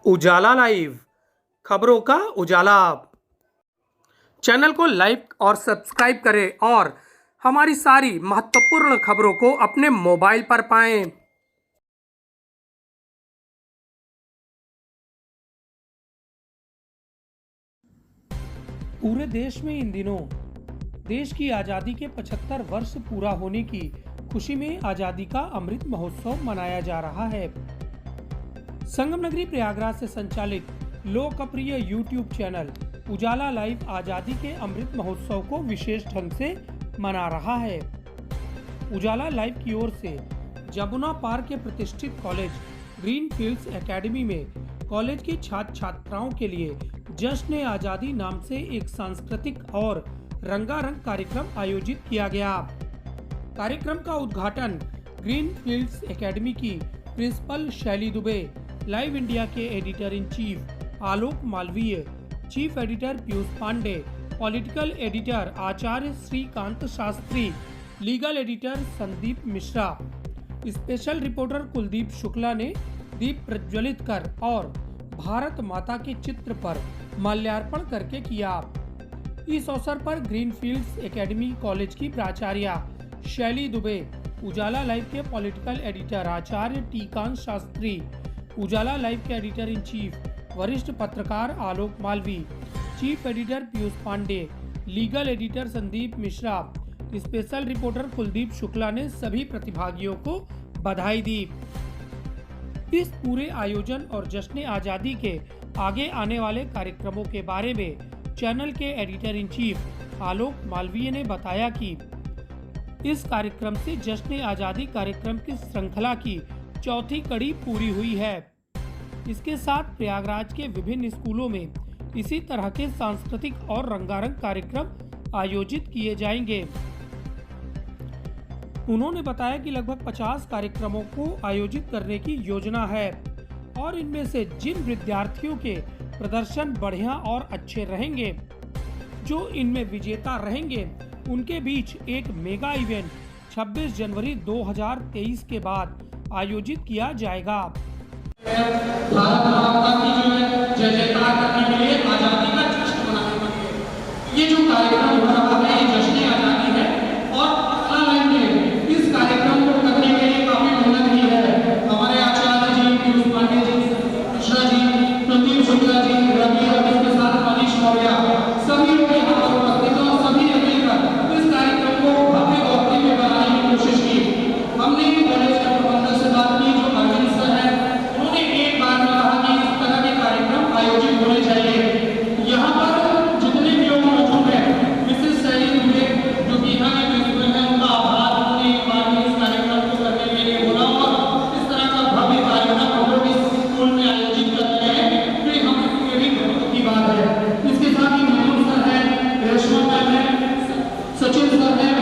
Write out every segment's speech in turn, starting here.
उजाला live खबरों का उजाला। Channel को लाइक और सब्सक्राइब करें और हमारी सारी महत्वपूर्ण खबरों को अपने मोबाइल पर पाएं। पूरे देश में इन दिनों देश की आज़ादी के 75 वर्ष पूरा होने की खुशी में आज़ादी का अमृत महोत्सव मनाया जा रहा है। संगम नगरी प्रयागराज से संचालित लोकप्रिय यूट्यूब चैनल उजाला लाइव आज़ादी के अमृत महोत्सव को विशेष ढंग से मना रहा है। उजाला लाइव की ओर से जमुना पार्क के प्रतिष्ठित कॉलेज ग्रीन फील्ड्स एकेडमी में कॉलेज की छात्र छात्राओं के लिए जश्न आज़ादी नाम से एक सांस्कृतिक और रंगारंग कार्यक्रम आयोजित किया गया। कार्यक्रम का उद्घाटन ग्रीन फील्ड्स एकेडमी की principal Shaili Dubey, Live India के editor in chief Alok Malviya, chief editor Piyush Pandey, political editor Acharya Shrikant Shastri, legal editor Sandeep Mishra, special reporter Kuldeep Shukla ने दीप प्रज्वलित कर और भारत माता के चित्र पर माल्यार्पण करके किया। इस अवसर पर ग्रीन फील्ड्स एकेडमी कॉलेज की प्राचार्य शैली दुबे, उजाला लाइव के political editor Acharya Tikant Shastri, Ujala live के एडिटर इन चीफ वरिष्ठ पत्रकार Alok Malvi, chief editor Piyush Pandey, legal editor Sandeep Mishra, special reporter Kuldeep Shukla ने सभी प्रतिभागियों को बधाई दी। इस पूरे आयोजन और जश्न आज़ादी के आगे आने वाले कार्यक्रमों के बारे में चैनल के editor in chief Alok Malviya ने बताया कि इस कार्यक्रम से जश्न आज़ादी कार्यक्रम की श्रृंखला की चौथी कड़ी पूरी हुई है। इसके साथ प्रयागराज के विभिन्न स्कूलों में इसी तरह के सांस्कृतिक और रंगारंग कार्यक्रम आयोजित किए जाएंगे। उन्होंने बताया कि लगभग 50 कार्यक्रमों को आयोजित करने की योजना है और इनमें से जिन विद्यार्थियों के प्रदर्शन बढ़िया और अच्छे रहेंगे, जो इनमें विजेता रहेंगे, उनके बीच एक मेगा इवेंट 26 जनवरी 2023 के बाद आयोजित किया जाएगा। भारत माता की जो है जय जयकार करने के लिए आजादी का जश्न मनाने के लिए ये जो कार्यक्रम हो रहा है, ये जश्न आजादी है और उजाला लाइव ने इस कार्यक्रम को करने के लिए काफी मेहनत की है। हमारे आचार्य जी पीयूष पांडे जी, मिश्रा जी, कुलदीप शुक्ला जी, रवि और इसके साथ मनीष मौर्य, सभी लोग यहाँ पर उपस्थित और सभी ने मिलकर इस कार्यक्रम को भव्य और दिव्य बनाने की कोशिश की। हमने कॉलेज के प्रबंधक से बात की, जो अरविंद सर है, उन्होंने एक बार में कहा कि इस तरह के कार्यक्रम आयोजित होने चाहिए। यहाँ पर जितने भी लोग मौजूद हैं, मिसेस शैली दुबे जो कि यहाँ के प्रिंसिपल हैं, उनका आभार। उन्होंने एक बार में इस कार्यक्रम को करने के लिए बोला और इस तरह का भव्य कार्यक्रम हम लोग इस स्कूल में आयोजित करते हैं, तो हमें ये भी गौरव की बात है। इसके साथ ही मनोज सर है, रेशमा मैम है, सचिन सर है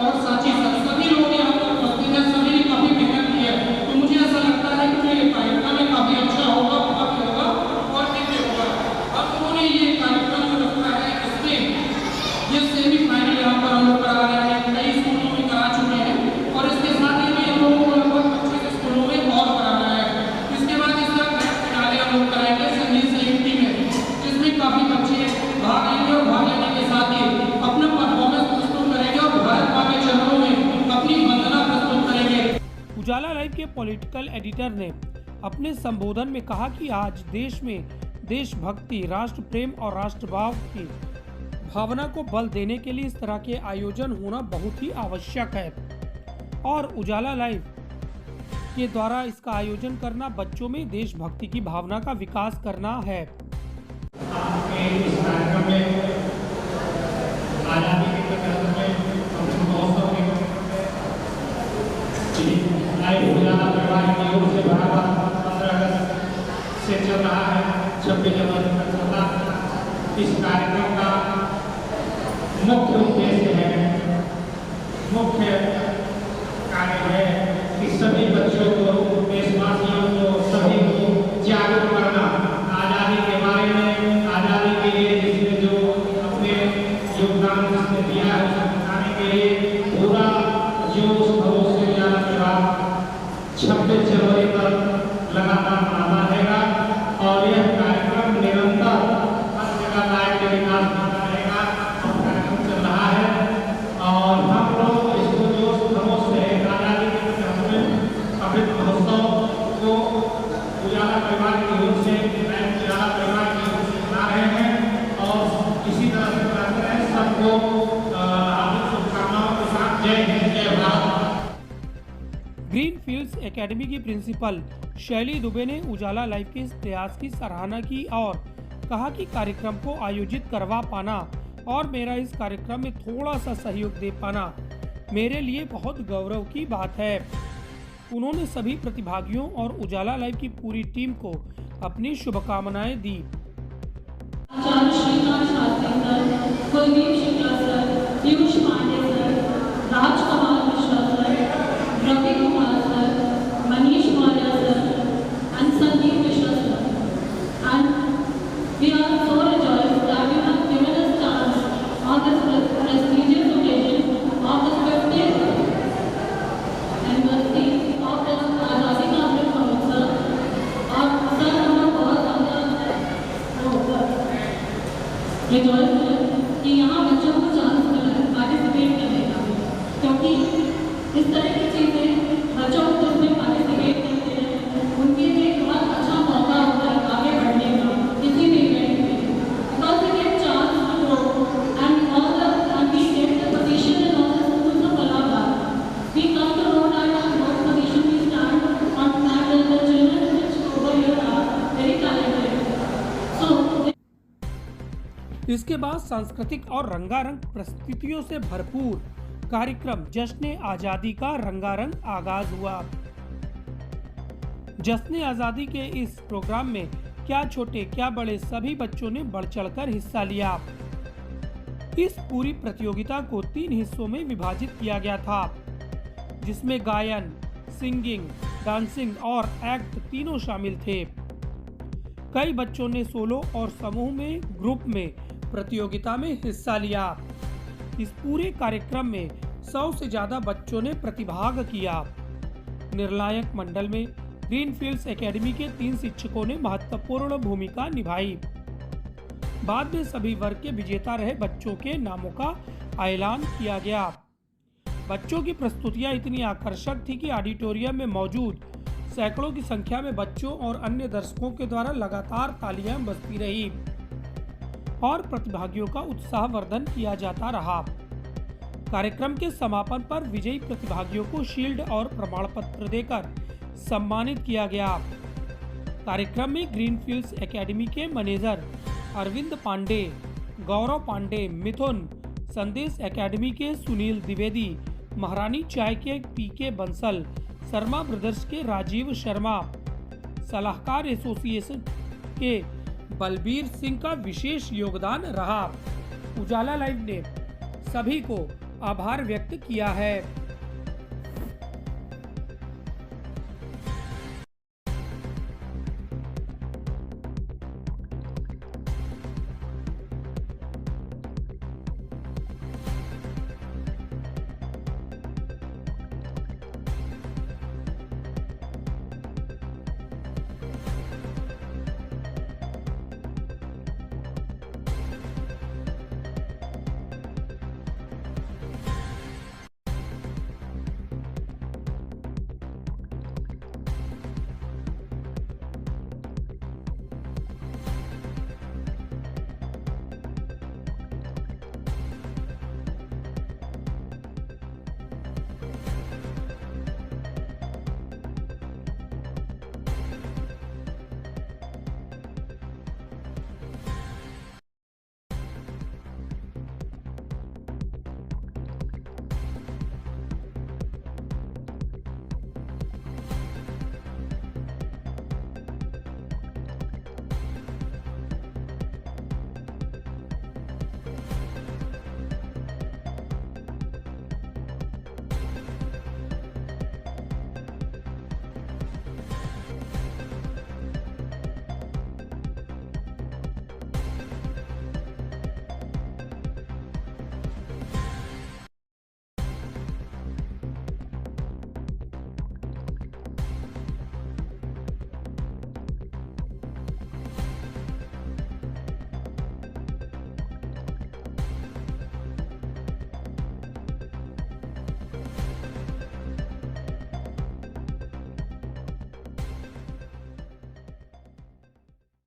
और साची सर, सभी लोग यहाँ पर उपस्थित हैं। सभी ने काफी मेहनत की है, तो मुझे ऐसा लगता है कि ये कार्यक्रम में काफी अच्छा होगा, भव्य होगा और दिव्य होगा। अब उन्होंने ये कार्यक्रम जो रखा है, इसमें ये सेमीफाइनल यहाँ पर हम लोग करा रहे हैं, कई स्कूलों में करा चुके हैं और इसके साथ ही हम लोगों को लगभग 25 स्कूलों में और कराना है। इसके बाद इसका ग्रैंड फिनाले हम लोग कराएंगे संगीत संयुक्ति में, जिसमें काफी बच्चे भाग लेंगे और भाग लेने के साथ ही अपना परफॉर्मेंस प्रस्तुत करेंगे और भारत माँ के चरणों में अपनी वंदना प्रस्तुत करेंगे। उजाला लाइव के पॉलिटिकल एडिटर ने अपने संबोधन में कहा कि आज देश में देशभक्ति, राष्ट्र प्रेम और राष्ट्रभाव की भावना को बल देने के लिए इस तरह के आयोजन होना बहुत ही आवश्यक है और उजाला लाइव के द्वारा इसका आयोजन करना बच्चों में देशभक्ति की भावना का विकास करना है। इस कार्यक्रम में आजादी के 75 में अमृत महोत्सव में लाइव उजाला परिवार की ओर से बराबर 15 अगस्त से चल रहा है, 26 जनवरी तक चल रहा है। इस कार्यक्रम का मुख्य उद्देश्य है, मुख्य कार्य है कि सभी बच्चों को, देशवासियों को, सभी को जागरूक करना आजादी के बारे में, आजादी के लिए जिसने जो अपने योगदान जिसने दिया है उसे बताने के लिए पूरा जोश खरोश से उजाला के बाद 26 जनवरी तक लगातार मनाता रहेगा और यह कार्यक्रम निरंतर हर जगह लाइव टेलीकास्ट होता रहेगा और कार्यक्रम चल रहा है। और हम लोग इसको जोश खरोश से आज़ादी के अमृत महोत्सव को उजाला परिवार की ओर से उजाला परिवार की ओर से मना रहे हैं और इसी तरह से करते हैं। सबको हार्दिक शुभकामनाओं के साथ जय हिंद जय भारत। ग्रीन फील्ड्स एकेडमी की प्रिंसिपल शैली दुबे ने उजाला लाइव के इस प्रयास की सराहना की और कहा कि कार्यक्रम को आयोजित करवा पाना और मेरा इस कार्यक्रम में थोड़ा सा सहयोग दे पाना मेरे लिए बहुत गौरव की बात है। उन्होंने सभी प्रतिभागियों और उजाला लाइव की पूरी टीम को अपनी शुभकामनाएं दी। Acharya Shrikant Shastri sir, Kuldeep Shukla sir, Piyush Pandey sir, Rajkumar Mishra sir, Ravi Kumar sir, Manish Maurya sir, and Sandeep Mishra sir. And we are so rejoiced that you have given us chance on this prestigious occasion of the 50th anniversary of the Azadi Ka Amrit Mahotsav। और sir हमें बहुत ज़्यादा rejoice है कि यहाँ बच्चों को chance मिला है पार्टिसिपेट करने का, क्योंकि इस तरह की चीज़ें बच्चों को उसमें पार्टिसिपेट करते हैं, उनके लिए बहुत अच्छा मौका होता है आगे बढ़ने का किसी भी इवेंट में। Because we get chance to grow and all the we get the position in all the schools of Allahabad. We come to know that what position we stand on that the children which over here are very talented। So इसके बाद सांस्कृतिक और रंगारंग प्रस्तुतियों से भरपूर कार्यक्रम जश्न आजादी का रंगारंग आगाज हुआ। जश्न आजादी के इस प्रोग्राम में क्या छोटे क्या बड़े सभी बच्चों ने बढ़ चढ़कर हिस्सा लिया। इस पूरी प्रतियोगिता को 3 हिस्सों में विभाजित किया गया था, जिसमें गायन, सिंगिंग, डांसिंग और एक्ट तीनों शामिल थे। कई बच्चों ने सोलो और समूह में ग्रुप में प्रतियोगिता में हिस्सा लिया। इस पूरे कार्यक्रम में 100 से ज्यादा बच्चों ने प्रतिभाग किया। निर्णायक मंडल में ग्रीन फील्ड्स एकेडमी के 3 शिक्षकों ने महत्वपूर्ण भूमिका निभाई। बाद में सभी वर्ग के विजेता रहे बच्चों के नामों का ऐलान किया गया। बच्चों की प्रस्तुतियां इतनी आकर्षक थी कि ऑडिटोरियम में मौजूद सैकड़ों की संख्या में बच्चों और अन्य दर्शकों के द्वारा लगातार तालियां बजती रही और प्रतिभागियों का उत्साहवर्धन किया जाता रहा। कार्यक्रम के समापन पर विजयी प्रतिभागियों को शील्ड और प्रमाण पत्र देकर सम्मानित किया गया। कार्यक्रम में ग्रीन फील्ड्स एकेडमी के मैनेजर अरविंद पांडे, गौरव पांडे, मिथुन, संदेश एकेडमी के सुनील द्विवेदी, महारानी चाय के पीके बंसल, शर्मा ब्रदर्स के राजीव शर्मा, सलाहकार एसोसिएशन के बलबीर सिंह का विशेष योगदान रहा। उजाला लाइव ने सभी को आभार व्यक्त किया है।